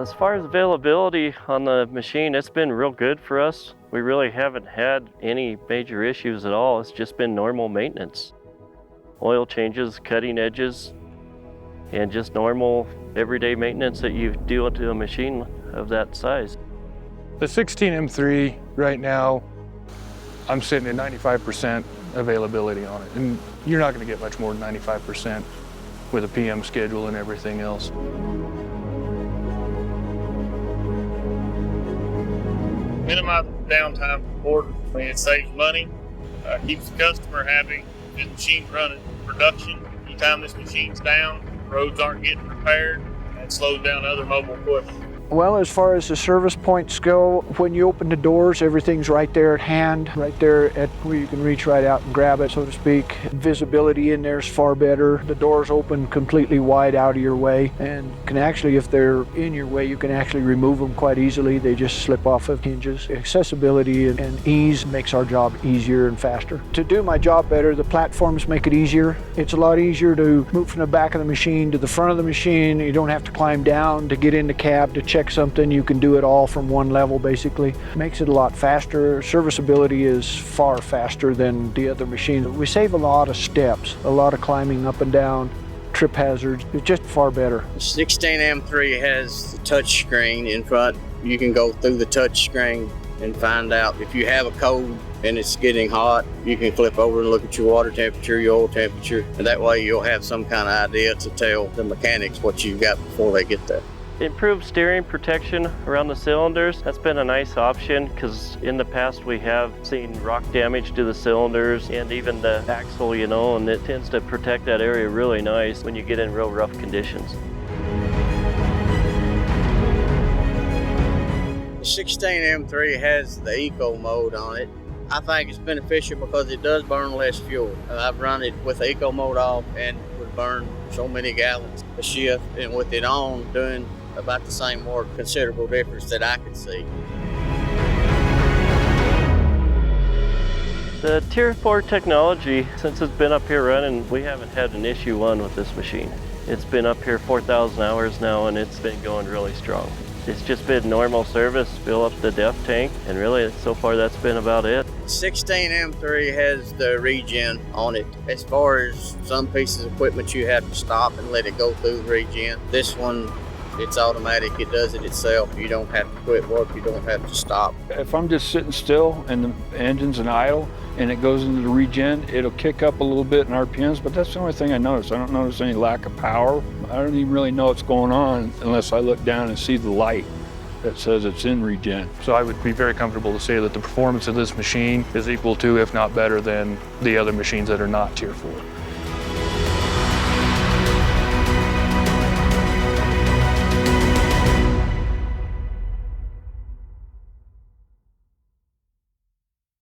As far as availability on the machine, it's been real good for us. We really haven't had any major issues at all. It's just been normal maintenance. Oil changes, cutting edges, and just normal everyday maintenance that you do to a machine of that size. The 16M3 right now, I'm sitting at 95% availability on it. And you're not gonna get much more than 95% with a PM schedule and everything else. Minimize downtime for Ford. I mean, it saves money, keeps the customer happy. This machine's running production. Anytime this machine's down, roads aren't getting repaired, that slows down other mobile equipment. Well, as far as the service points go, when you open the doors, everything's right there at hand, right there at where you can reach right out and grab it, so to speak. Visibility in there is far better. The doors open completely wide out of your way, and can actually, if they're in your way, you can actually remove them quite easily. They just slip off of hinges. Accessibility and ease makes our job easier and faster. To do my job better, the platforms make it easier. It's a lot easier to move from the back of the machine to the front of the machine. You don't have to climb down to get in the cab to check something. You can do it all from one level, basically. Makes it a lot faster. Serviceability is far faster than the other machines. We save a lot of steps, a lot of climbing up and down, trip hazards. It's just far better. The 16M3 has the touch screen in front. You can go through the touch screen and find out if you have a code and it's getting hot. You can flip over and look at your water temperature, your oil temperature, and that way you'll have some kind of idea to tell the mechanics what you've got before they get there. Improved steering protection around the cylinders. That's been a nice option because in the past we have seen rock damage to the cylinders and even the axle, and it tends to protect that area really nice when you get in real rough conditions. The 16M3 has the eco mode on it. I think it's beneficial because it does burn less fuel. I've run it with the eco mode off and it would burn so many gallons a shift, and with it on, doing about the same work, considerable difference that I could see. The Tier 4 technology, since it's been up here running, we haven't had an issue with this machine. It's been up here 4,000 hours now and it's been going really strong. It's just been normal service, fill up the DEF tank, and really so far that's been about it. 16M3 has the regen on it. As far as some pieces of equipment you have to stop and let it go through the regen. This one, it's automatic, it does it itself. You don't have to quit work, you don't have to stop. If I'm just sitting still and the engine's in idle and it goes into the regen, it'll kick up a little bit in RPMs, but that's the only thing I notice. I don't notice any lack of power. I don't even really know what's going on unless I look down and see the light that says it's in regen. So I would be very comfortable to say that the performance of this machine is equal to, if not better than, the other machines that are not Tier 4.